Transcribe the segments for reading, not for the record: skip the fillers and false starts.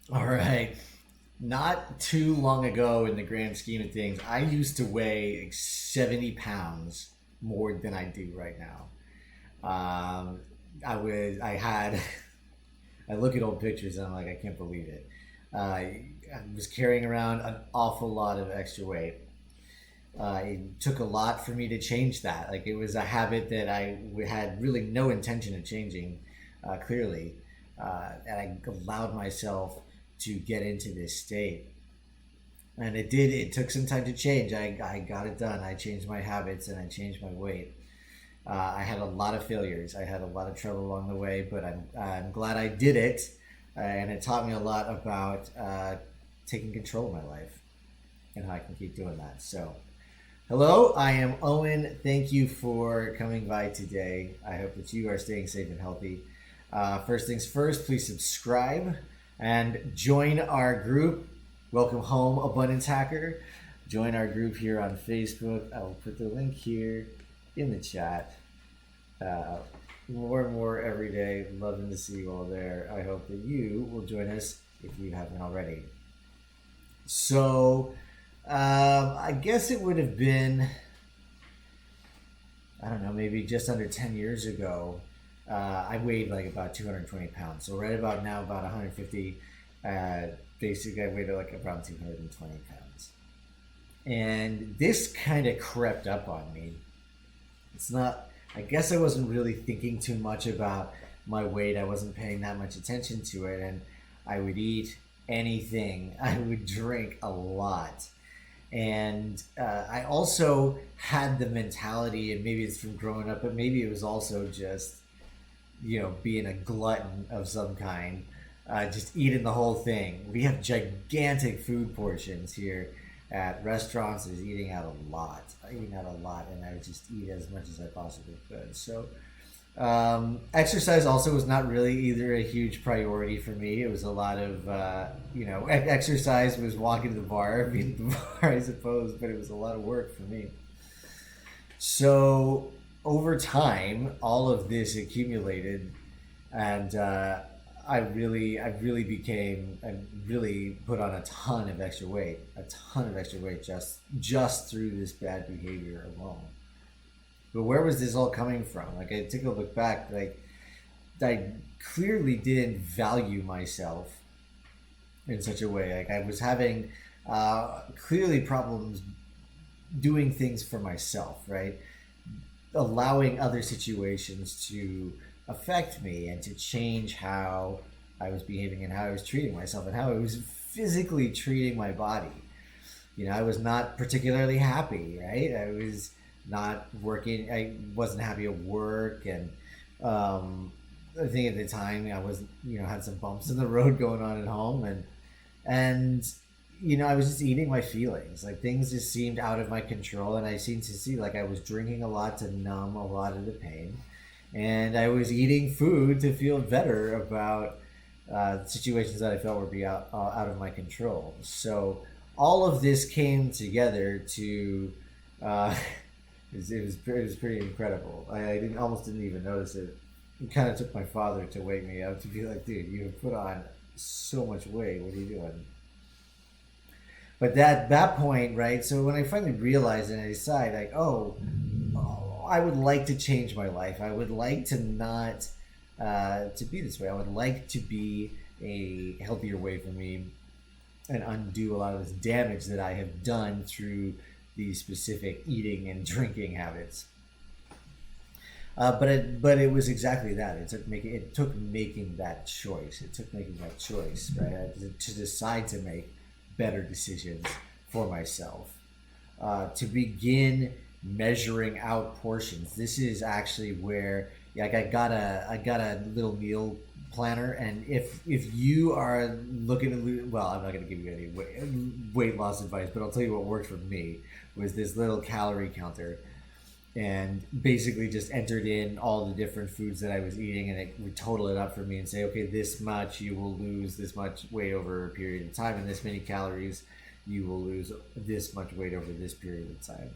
All right. Not too long ago, in the grand scheme of things, I used to weigh like 70 pounds more than I do right now. Um, I had, I look at old pictures and I'm like, I can't believe it. I was carrying around an awful lot of extra weight. It took a lot for me to change that. Like, it was a habit that had really no intention of changing, clearly. And I allowed myself to get into this state. And it did, it took some time to change. I got it done. I changed my habits and I changed my weight. I had a lot of failures. I had a lot of trouble along the way, but I'm glad I did it. And it taught me a lot about taking control of my life and how I can keep doing that. So, hello, I am Owen. Thank you for coming by today. I hope that you are staying safe and healthy. First things first, please subscribe and join our group. Welcome home, Abundance Hacker. Join our group here on Facebook. I will put the link here in the chat. Uh, More and more every day. Loving to see you all there. I hope that you will join us if you haven't already. So, I guess it would have been, I don't know, maybe just under 10 years ago. I weighed like about 220 pounds. So, right about now, about 150. Basically, I weighed like around 220 pounds. And this kind of crept up on me. It's not, I guess I wasn't really thinking too much about my weight. I wasn't paying that much attention to it. And I would eat anything, I would drink a lot. And I also had the mentality, and maybe it's from growing up, but maybe it was also just, being a glutton of some kind, just eating the whole thing. We have gigantic food portions here at restaurants. Is eating out a lot. I eat out a lot, and I would just eat as much as I possibly could. So, exercise also was not really either a huge priority for me. It was a lot of, exercise was walking to the bar, being at the bar, I suppose, but it was a lot of work for me. So, over time, all of this accumulated, and I really put on a ton of extra weight, just through this bad behavior alone. But where was this all coming from? Like, I took a look back, like, I clearly didn't value myself in such a way. Like, I was having clearly problems doing things for myself, right? Allowing other situations to affect me and to change how I was behaving and how I was treating myself and how I was physically treating my body. I was not particularly happy, right? I was not working. I wasn't happy at work, and I think at the time I was, had some bumps in the road going on at home, and I was just eating my feelings. Like, things just seemed out of my control, and I seemed to see like I was drinking a lot to numb a lot of the pain, and I was eating food to feel better about situations that I felt would be out of my control. So all of this came together to uh, it was pretty incredible. Almost didn't even notice it. It kind of took my father to wake me up to be like, dude, you have put on so much weight. What are you doing? But that point, right? So when I finally realized and I decided, like, I would like to change my life. I would like to not to be this way. I would like to be a healthier way for me and undo a lot of this damage that I have done through these specific eating and drinking habits. But it was exactly that. It took making that choice. It took making that choice, right? To decide to make better decisions for myself. To begin measuring out portions. This is actually where, like, I got a little meal planner, and if you are looking to lose, well, I'm not going to give you any weight loss advice, but I'll tell you what worked for me was this little calorie counter, and basically just entered in all the different foods that I was eating, and it would total it up for me and say, okay, this much you will lose this much weight over a period of time, and this many calories you will lose this much weight over this period of time.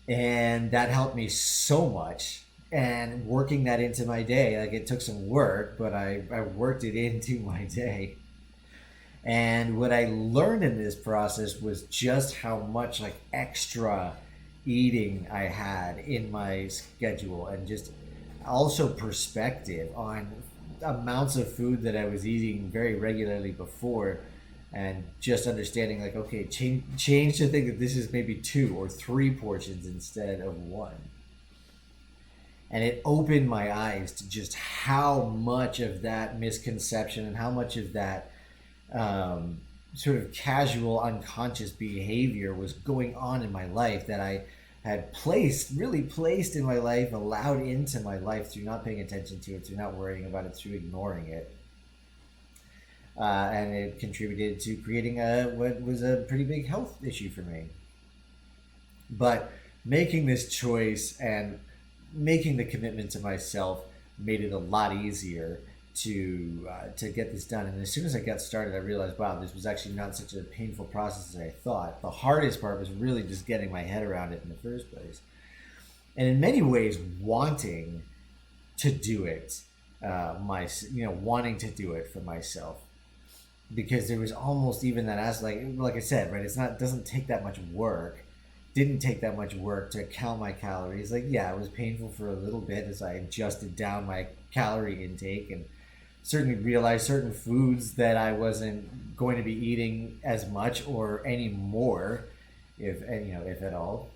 And that helped me so much. And working that into my day, like, it took some work, but I worked it into my day. And what I learned in this process was just how much like extra eating I had in my schedule, and just also perspective on amounts of food that I was eating very regularly before, and just understanding like, okay, change to think that this is maybe 2 or 3 portions instead of one. And it opened my eyes to just how much of that misconception and how much of that sort of casual, unconscious behavior was going on in my life, that I had really placed in my life, allowed into my life through not paying attention to it, through not worrying about it, through ignoring it. And it contributed to creating what was a pretty big health issue for me. But making this choice and making the commitment to myself made it a lot easier to get this done. And as soon as I got started, I realized, wow, this was actually not such a painful process as I thought. The hardest part was really just getting my head around it in the first place, and in many ways, wanting to do it, wanting to do it for myself, because there was almost even that aspect, like I said, right? It doesn't take that much work. Didn't take that much work to count my calories. Like, yeah, it was painful for a little bit as I adjusted down my calorie intake, and certainly realized certain foods that I wasn't going to be eating as much or any more, if at all.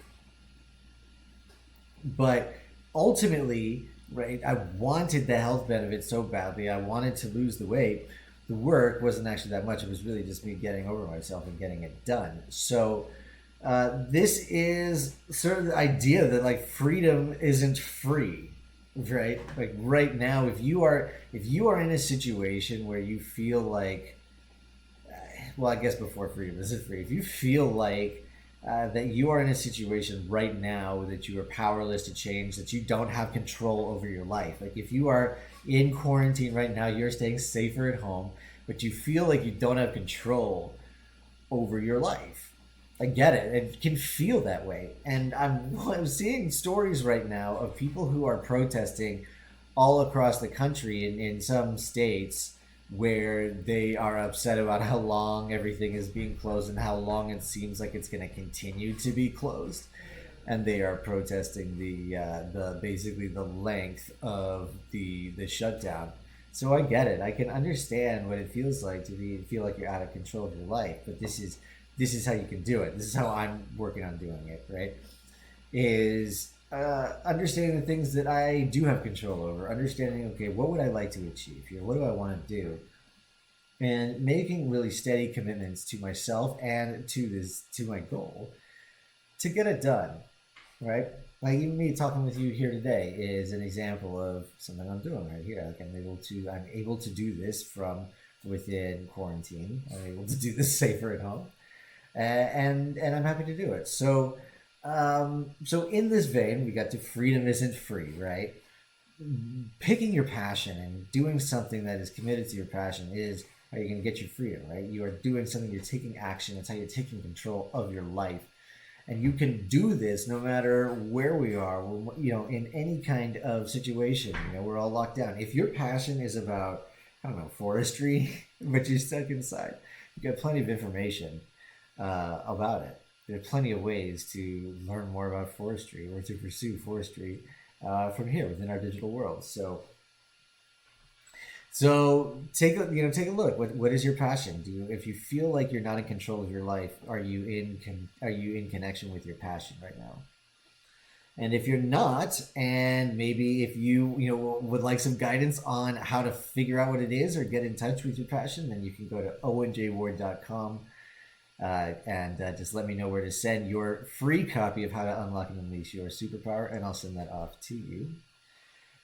But ultimately, right, I wanted the health benefits so badly. I wanted to lose the weight. The work wasn't actually that much. It was really just me getting over myself and getting it done. So this is sort of the idea that like freedom isn't free, right? Like right now, if you are in a situation where you feel like, well, I guess before freedom isn't free, if you feel like that you are in a situation right now that you are powerless to change, that you don't have control over your life, like if you are in quarantine right now, you're staying safer at home, but you feel like you don't have control over your life. I get it. It can feel that way. And I'm seeing stories right now of people who are protesting all across the country in some states, where they are upset about how long everything is being closed and how long it seems like it's going to continue to be closed. And they are protesting the basically the length of the shutdown. So I get it. I can understand what it feels like to feel like you're out of control of your life. But this is how you can do it. This is how I'm working on doing it, right? Is understanding the things that I do have control over, understanding, okay, what would I like to achieve here? What do I want to do? And making really steady commitments to myself and to my goal to get it done, right? Like even me talking with you here today is an example of something I'm doing right here. Like I'm able to do this from within quarantine. I'm able to do this safer at home, and I'm happy to do it. So so in this vein, we got to freedom isn't free, right? Picking your passion and doing something that is committed to your passion is how you're going to get your freedom, right? You are doing something, you're taking action. It's how you're taking control of your life. And you can do this no matter where we are, in any kind of situation. We're all locked down. If your passion is about, I don't know, forestry, but you're stuck inside, you've got plenty of information about it. There are plenty of ways to learn more about forestry or to pursue forestry from here within our digital world. So take a look. What is your passion? If you feel like you're not in control of your life, are you in connection with your passion right now? And if you're not, and maybe if you would like some guidance on how to figure out what it is or get in touch with your passion, then you can go to owenjward.com. And just let me know where to send your free copy of How to Unlock and Unleash Your Superpower, and I'll send that off to you.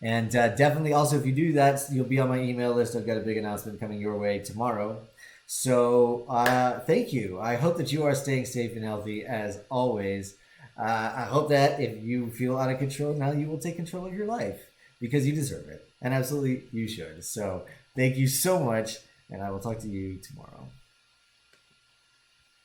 And definitely also, if you do that, you'll be on my email list. I've got a big announcement coming your way tomorrow. So thank you. I hope that you are staying safe and healthy as always. I hope that if you feel out of control now, you will take control of your life, because you deserve it. And absolutely you should. So thank you so much, and I will talk to you tomorrow.